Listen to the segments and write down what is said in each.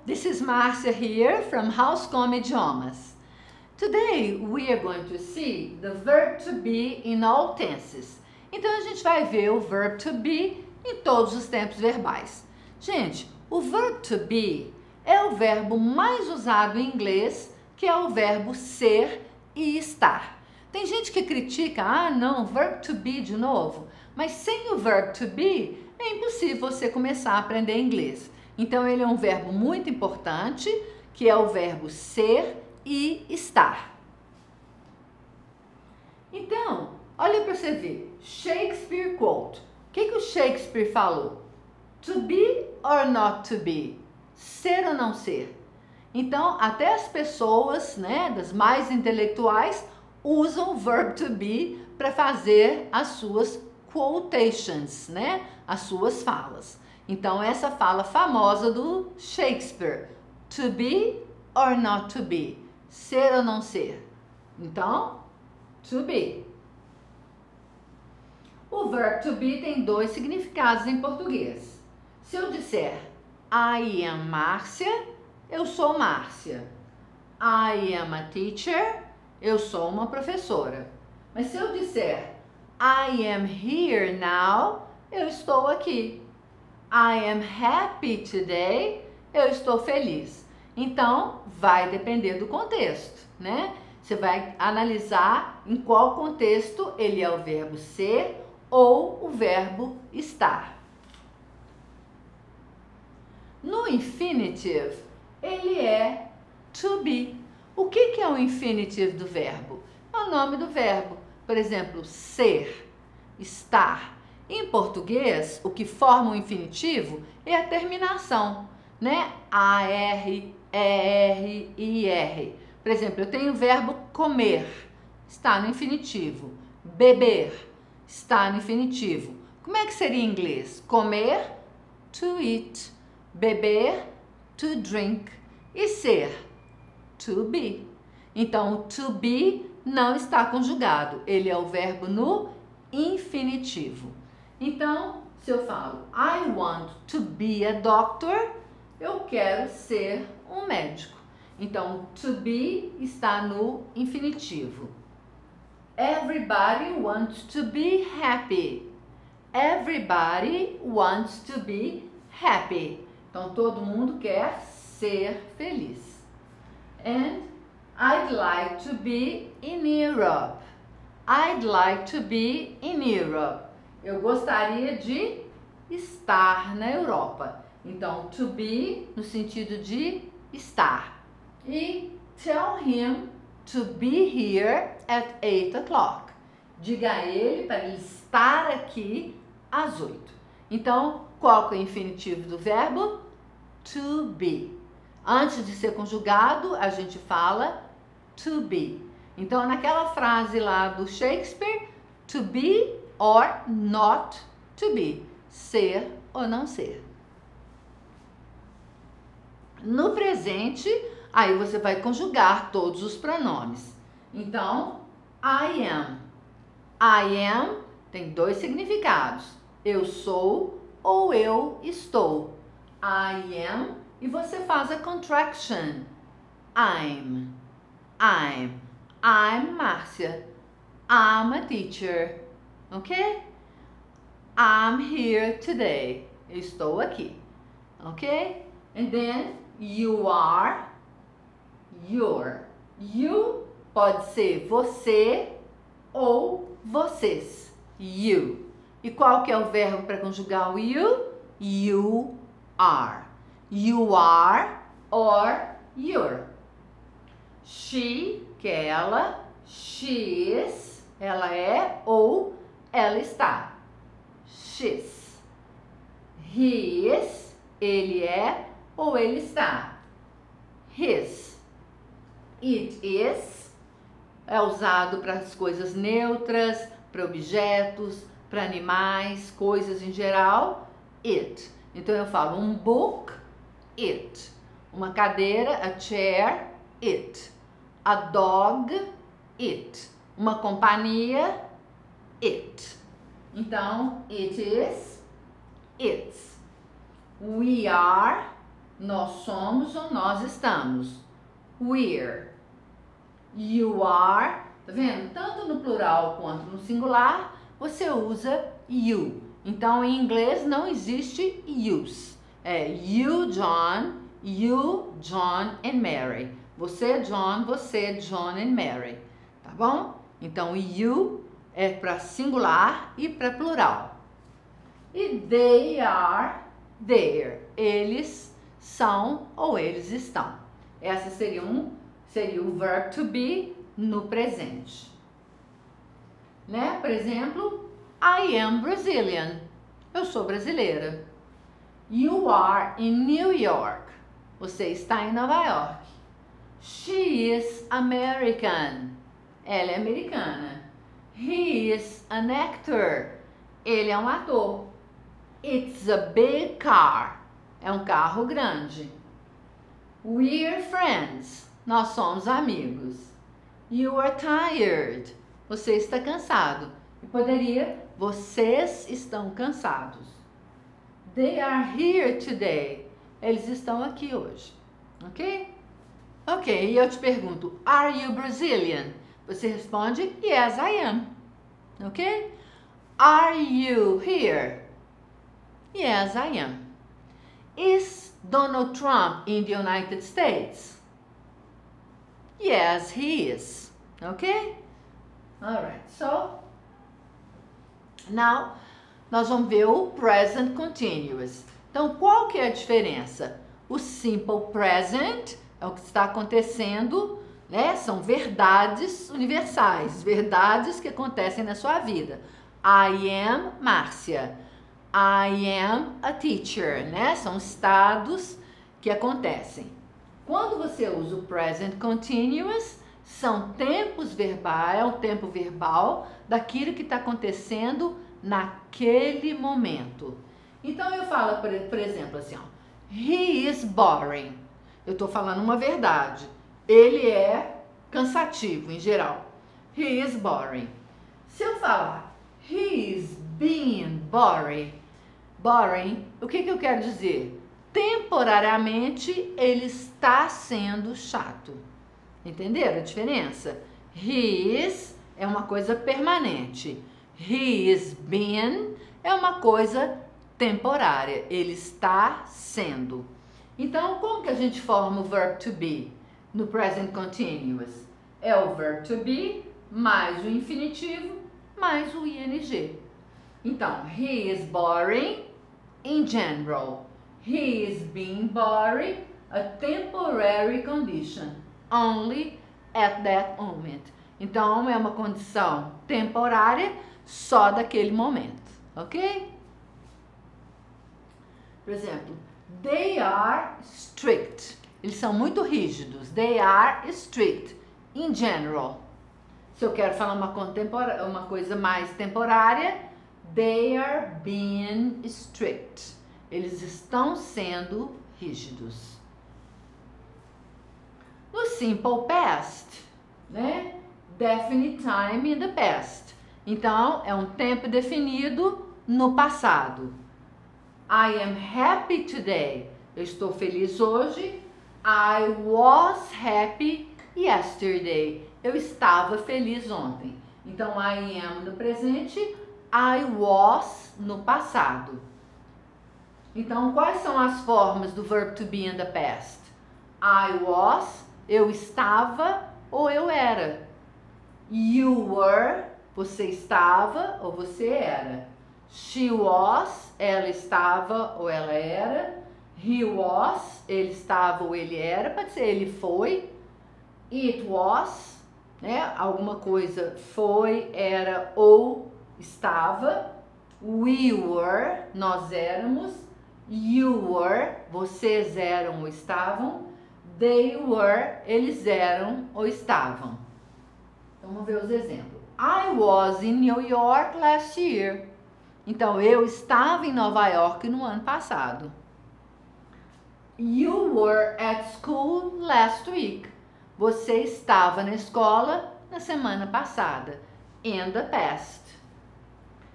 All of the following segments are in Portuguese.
This is Marcia here from Housecom Idiomas. Today we are going to see the verb to be in all tenses. Então a gente vai ver o verb to be em todos os tempos verbais. Gente, o verb to be é o verbo mais usado em inglês, que é o verbo ser e estar. Tem gente que critica, não, verb to be de novo, mas sem o verb to be é impossível você começar a aprender inglês. Então ele é um verbo muito importante, que é o verbo ser e estar. Então, olha para você ver, Shakespeare quote. O que o Shakespeare falou? To be or not to be? Ser ou não ser? Então, até as pessoas, né, das mais intelectuais, usam o verb to be para fazer as suas quotations, né, as suas falas. Então, essa fala famosa do Shakespeare, to be or not to be? Ser ou não ser? Então, to be. O verb to be tem dois significados em português. Se eu disser I am Márcia, eu sou Márcia. I am a teacher, eu sou uma professora. Mas se eu disser I am here now, eu estou aqui. I am happy today, eu estou feliz. Então, vai depender do contexto, né? Você vai analisar em qual contexto ele é o verbo ser ou o verbo estar. No infinitive, ele é to be. O que é o infinitive do verbo? É o nome do verbo. Por exemplo, ser, estar. Em português, o que forma o infinitivo é a terminação, né? A-R, E-R, I-R. Por exemplo, eu tenho o verbo comer, está no infinitivo. Beber, está no infinitivo. Como é que seria em inglês? Comer, to eat. Beber, to drink. E ser, to be. Então, o to be não está conjugado. Ele é o verbo no infinitivo. Então, se eu falo I want to be a doctor, eu quero ser um médico. Então, to be está no infinitivo. Everybody wants to be happy. Everybody wants to be happy. Então, todo mundo quer ser feliz. And I'd like to be in Europe. I'd like to be in Europe. Eu gostaria de estar na Europa. Então, to be no sentido de estar. E tell him to be here at 8 o'clock. Diga a ele para ele estar aqui às 8. Então, qual é o infinitivo do verbo? To be. Antes de ser conjugado, a gente fala to be. Então, naquela frase lá do Shakespeare, to be or not to be. Ser ou não ser. No presente, aí você vai conjugar todos os pronomes. Então, I am. I am tem dois significados. Eu sou ou eu estou. I am e você faz a contraction. I'm. I'm Márcia. I'm a teacher. Ok? I'm here today. Eu estou aqui. Ok? And then you are, your. You pode ser você ou vocês. You. E qual que é o verbo para conjugar o you? You are. You are or you're. She, que é ela. She is, ela é ou ela está. She's. He is, ele é ou ele está. His. It is é usado para as coisas neutras, para objetos, para animais, coisas em geral. It. Então eu falo um book, it. Uma cadeira, a chair, it. A dog, it. Uma companhia, it. Então, it is, it's. We are, Nós somos ou nós estamos. We're. You are. Tá vendo? Tanto no plural quanto no singular, você usa you. Então, em inglês não existe use. É you, John, and Mary. Você, John, and Mary. Tá bom? Então, you é para singular e para plural. E they are there. Eles são ou eles estão. Essa seria o verb to be no presente. Né? Por exemplo, I am Brazilian. Eu sou brasileira. You are in New York. Você está em Nova York. She is American. Ela é americana. He is an actor. Ele é um ator. It's a big car. É um carro grande. We're friends. Nós somos amigos. You are tired. Você está cansado. E poderia, vocês estão cansados. They are here today. Eles estão aqui hoje. Ok? Ok, e eu te pergunto, are you Brazilian? Você responde, yes, I am. Ok? Are you here? Yes, I am. Is Donald Trump in the United States? Yes, he is. Okay? All right. So, now, nós vamos ver o present continuous. Então, qual que é a diferença? O simple present é o que está acontecendo, né? São verdades universais, verdades que acontecem na sua vida. I am Márcia. I am a teacher, né? São estados que acontecem. Quando você usa o present continuous, são tempos verbais, é o tempo verbal daquilo que está acontecendo naquele momento. Então eu falo, por exemplo, assim, ó, he is boring. Eu estou falando uma verdade. Ele é cansativo em geral. He is boring. Se eu falar he is being boring, o que eu quero dizer? Temporariamente ele está sendo chato. Entenderam a diferença? He is é uma coisa permanente. He is being é uma coisa temporária. Ele está sendo. Então, como que a gente forma o verb to be no present continuous? É o verb to be mais o infinitivo mais o ing. Então, he is boring in general. He is being boring, a temporary condition, only at that moment. Então, é uma condição temporária só daquele momento, ok? Por exemplo, they are strict. Eles são muito rígidos. They are strict in general. Se eu quero falar uma coisa mais temporária, they are being strict. Eles estão sendo rígidos. No simple past, né? Definite time in the past. Então, é um tempo definido no passado. I am happy today. Eu estou feliz hoje. I was happy yesterday. Eu estava feliz ontem. Então, I am no presente, I was no passado. Então, quais são as formas do verb to be in the past? I was, eu estava ou eu era. You were, você estava ou você era. She was, ela estava ou ela era. He was, ele estava ou ele era. Pode ser ele foi. It was, né? Alguma coisa foi, era ou estava. We were, nós éramos. You were, vocês eram ou estavam. They were, eles eram ou estavam. Então, vamos ver os exemplos. I was in New York last year. Então, eu estava em Nova York no ano passado. You were at school last week. Você estava na escola na semana passada. In the past.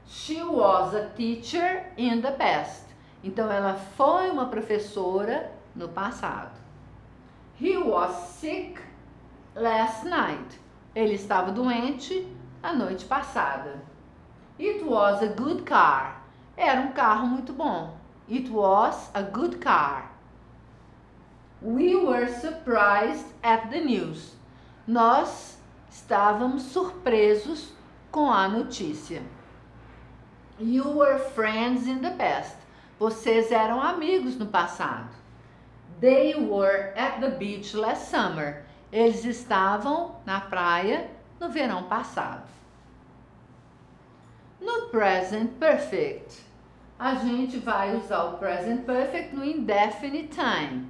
She was a teacher in the past. Então, ela foi uma professora no passado. He was sick last night. Ele estava doente a noite passada. It was a good car. Era um carro muito bom. It was a good car. We were surprised at the news. Nós estávamos surpresos com a notícia. You were friends in the past. Vocês eram amigos no passado. They were at the beach last summer. Eles estavam na praia no verão passado. No present perfect, a gente vai usar o present perfect no indefinite time.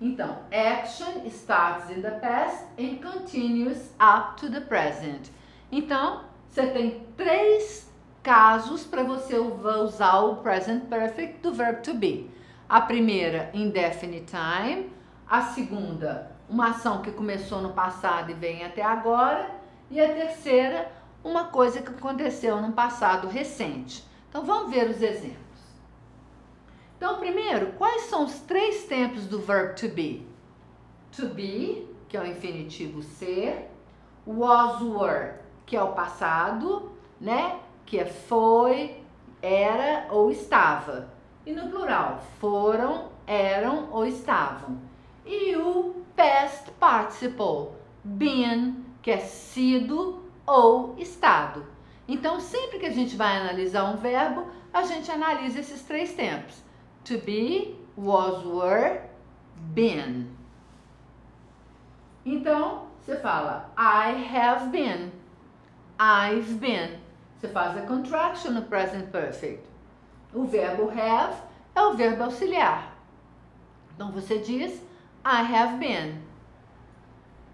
Então, action starts in the past and continues up to the present. Então, você tem 3 casos para você usar o present perfect do verbo to be. A primeira, indefinite time. A segunda, uma ação que começou no passado e vem até agora. E a terceira, uma coisa que aconteceu no passado recente. Então, vamos ver os exemplos. Então, primeiro, quais são os 3 tempos do verbo to be? To be, que é o infinitivo ser. Was, were, que é o passado, né? Que é foi, era ou estava. E no plural, foram, eram ou estavam. E o past participle, been, que é sido ou estado. Então, sempre que a gente vai analisar um verbo, a gente analisa esses 3 tempos. To be, was, were, been. Então, você fala I have been, I've been. Você faz a contraction no present perfect. O verbo have é o verbo auxiliar. Então, você diz I have been.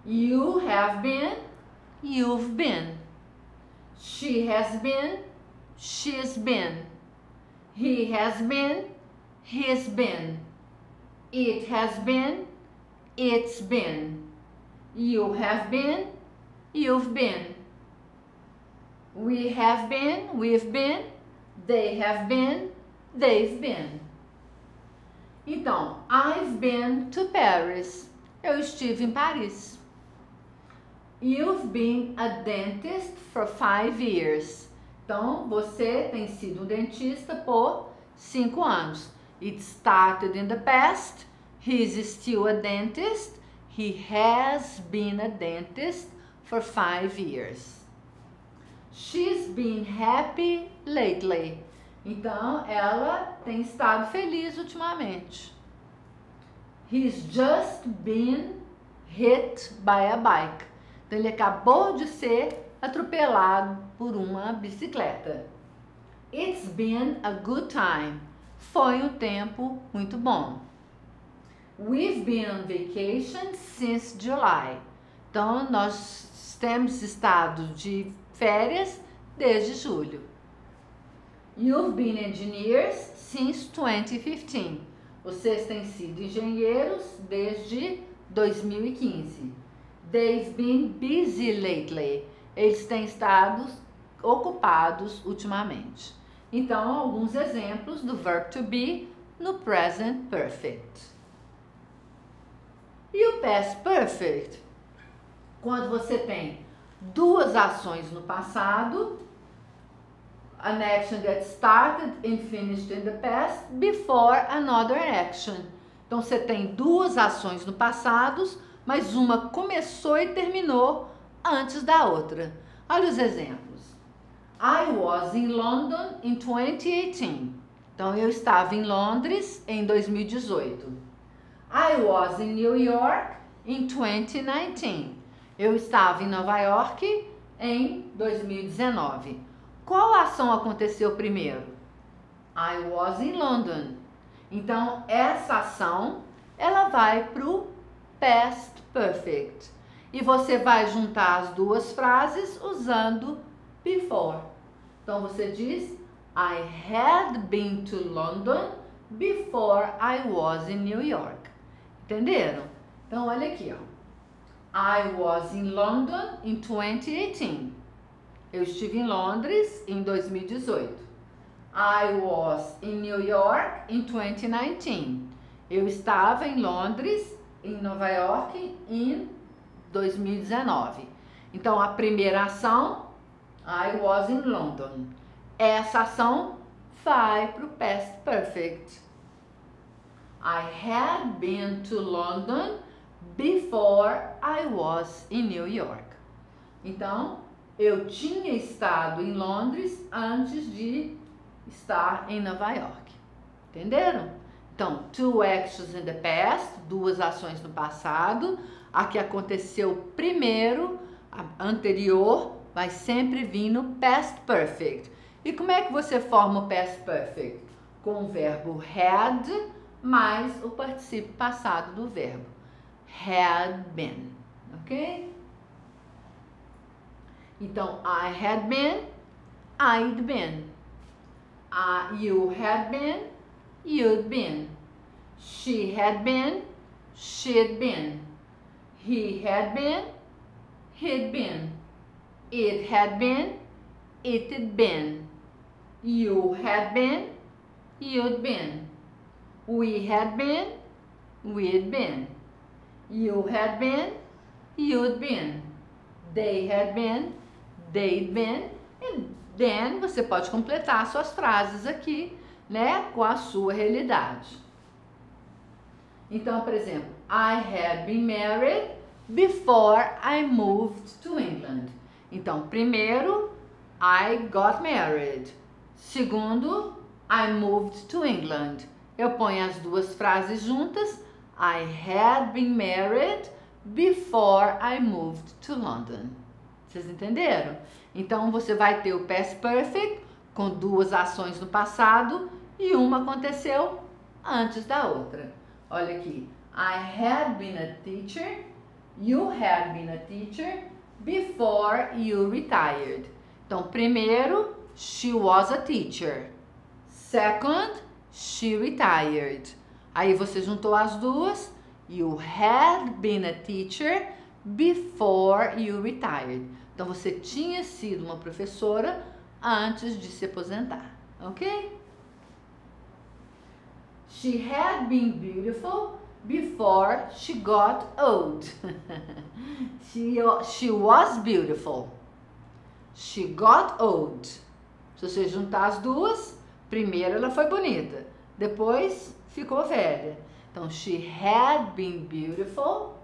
You have been, you've been. She has been, she's been. He has been, he's been. It has been, it's been. You have been, you've been. We have been, we've been. They have been, they've been. Então, I've been to Paris. Eu estive em Paris. You've been a dentist for 5 years. Então, você tem sido um dentista por 5 anos. It started in the past. He's still a dentist. He has been a dentist for 5 years. She's been happy lately. Então, ela tem estado feliz ultimamente. He's just been hit by a bike. Então, ele acabou de ser atropelado por uma bicicleta. It's been a good time. Foi um tempo muito bom. We've been on vacation since July. Então, nós temos estado de férias desde julho. You've been engineers since 2015. Vocês têm sido engenheiros desde 2015. They've been busy lately. Eles têm estado ocupados ultimamente. Então, alguns exemplos do verbo to be no present perfect. E o past perfect? Quando você tem 2 ações no passado, an action that started and finished in the past before another action. Então, você tem 2 ações no passado, mas uma começou e terminou antes da outra. Olha os exemplos. I was in London in 2018. Então, eu estava em Londres em 2018. I was in New York in 2019. Eu estava em Nova York em 2019. Qual ação aconteceu primeiro? I was in London. Então, essa ação, ela vai para o past perfect. E você vai juntar as 2 frases usando before. Então, você diz, I had been to London before I was in New York. Entenderam? Então, olha aqui, ó. I was in London in 2018. Eu estive em Londres em 2018. I was in New York in 2019. eu estava em Londres, em Nova York, em 2019. Então, a primeira ação, I was in London. Essa ação vai para o Past Perfect. I had been to London before I was in New York. Então, eu tinha estado em Londres antes de estar em Nova York. Entenderam? Então, two actions in the past, duas ações no passado. A que aconteceu primeiro, a anterior, vai sempre vir no Past Perfect. E como é que você forma o Past Perfect? Com o verbo had mais o particípio passado do verbo. Had been, ok? Então, I had been, I'd been. You had been, you'd been. She had been, she'd been. He had been, he'd been. It had been, it'd been. You had been, you'd been. We had been, we'd been. You had been, you'd been. They had been, they'd been. E then você pode completar suas frases aqui, né, com a sua realidade. Então, por exemplo, I had been married before I moved to England. Então, primeiro, I got married. Segundo, I moved to England. Eu ponho as duas frases juntas. I had been married before I moved to London. Vocês entenderam? Então, você vai ter o Past Perfect com duas ações no passado e uma aconteceu antes da outra. Olha aqui. I had been a teacher. You had been a teacher before you retired. Então, primeiro, she was a teacher. Second, she retired. Aí você juntou as duas. You had been a teacher before you retired. Então, você tinha sido uma professora antes de se aposentar, ok? She had been beautiful before she got old. She was beautiful. She got old. Se você juntar as duas, primeiro ela foi bonita, depois ficou velha. Então, she had been beautiful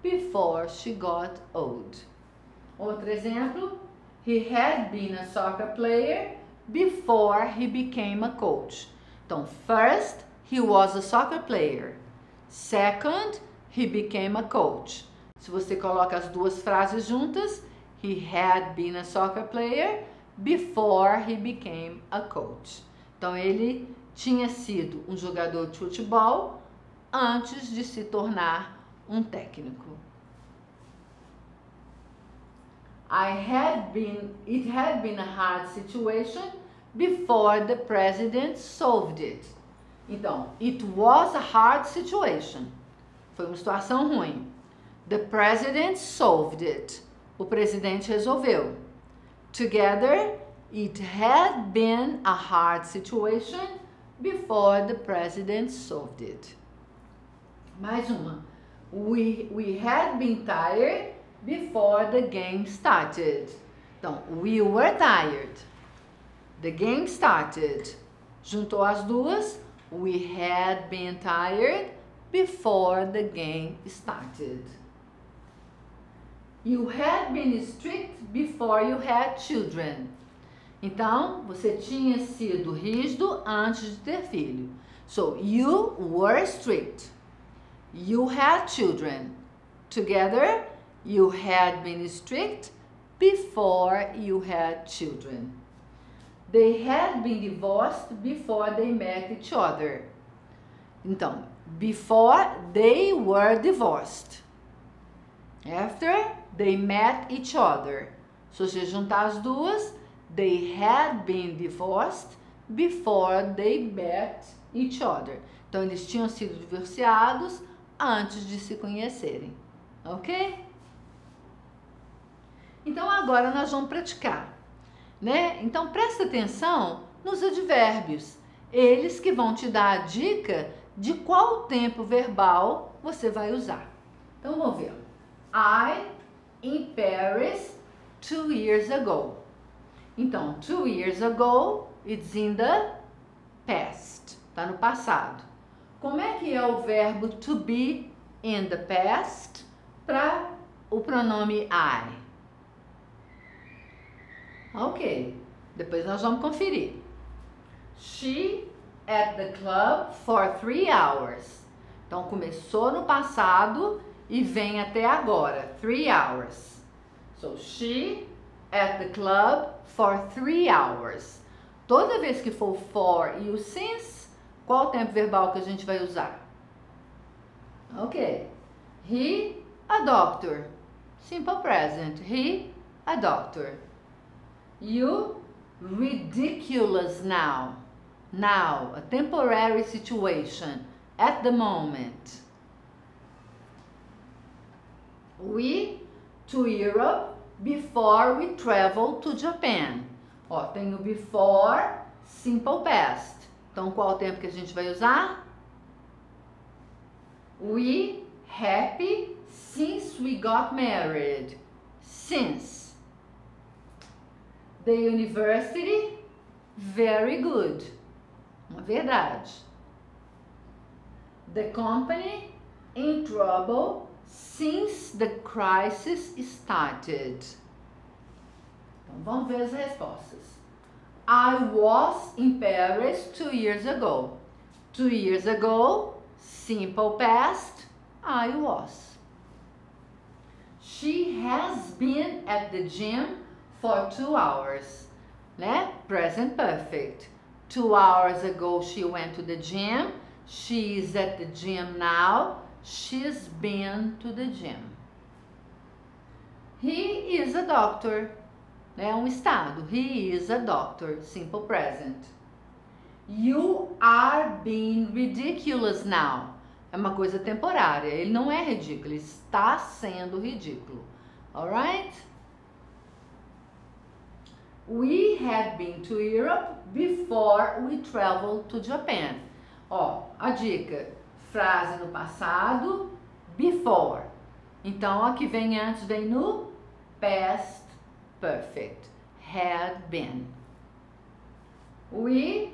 before she got old. Outro exemplo, he had been a soccer player before he became a coach. Então, first, he was a soccer player. Second, he became a coach. Se você coloca as duas frases juntas, he had been a soccer player before he became a coach. Então, ele tinha sido um jogador de futebol antes de se tornar um técnico. It had been a hard situation before the president solved it. Então, it was a hard situation. Foi uma situação ruim. The president solved it. O presidente resolveu. Together, it had been a hard situation before the president solved it. Mais uma. We had been tired before the game started. Então, we were tired. The game started. Juntou as duas. We had been tired before the game started. You had been strict before you had children. Então, você tinha sido rígido antes de ter filho. So, you were strict. You had children. Together, you had been strict before you had children. They had been divorced before they met each other. Então, before they were divorced. After they met each other. Se você juntar as duas, they had been divorced before they met each other. Então, eles tinham sido divorciados antes de se conhecerem. Ok? Então, agora nós vamos praticar, né? Então, presta atenção nos advérbios. Eles que vão te dar a dica de qual tempo verbal você vai usar. Então, vamos ver. I in Paris 2 years ago. Então, 2 years ago, it's in the past. Tá no passado. Como é que é o verbo to be in the past para o pronome I? Ok, depois nós vamos conferir. She at the club for 3 hours. Então, começou no passado e vem até agora, 3 hours. So, she at the club for 3 hours. Toda vez que for for e o since, qual o tempo verbal que a gente vai usar? Ok. He, a doctor. Simple present. He, a doctor. You, ridiculous now. Now, a temporary situation. At the moment. We, to Europe, before we travel to Japan. Ó, tem o before, simple past. Então, qual o tempo que a gente vai usar? We happy since we got married. Since. The university, very good. Uma verdade. The company, in trouble since the crisis started. Então, vamos ver as respostas. I was in Paris 2 years ago. 2 years ago, simple past, I was. She has been at the gym for 2 hours. Né? Present perfect. 2 hours ago she went to the gym. She is at the gym now. She's been to the gym. He is a doctor. É um estado. He is a doctor. Simple present. You are being ridiculous now. É uma coisa temporária. Ele não é ridículo. Ele está sendo ridículo. Alright? We had been to Europe before we traveled to Japan. Ó, a dica. Frase no passado, before. Então, a que vem antes vem no past perfect. Had been. We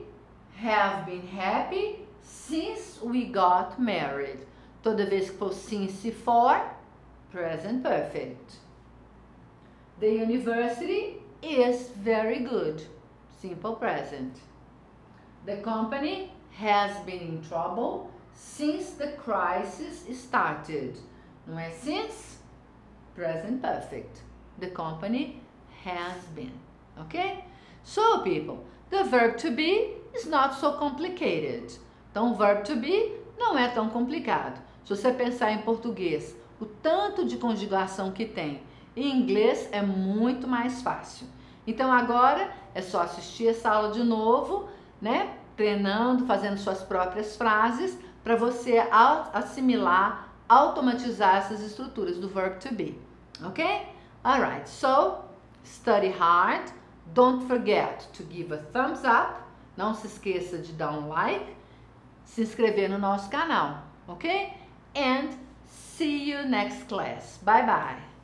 have been happy since we got married. Toda vez que for since for, present perfect. The university is very good. Simple present. The company has been in trouble since the crisis started. Não é since? Present perfect. The company has been. Okay? So, people, the verb to be is not so complicated. Então, o verb to be não é tão complicado. Se você pensar em português, o tanto de conjugação que tem, em inglês é muito mais fácil. Então, agora é só assistir essa aula de novo, né? Treinando, fazendo suas próprias frases, para você assimilar, automatizar essas estruturas do verb to be. Ok? Alright, so, study hard. Don't forget to give a thumbs up. Não se esqueça de dar um like. Se inscrever no nosso canal. Ok? And see you next class. Bye bye.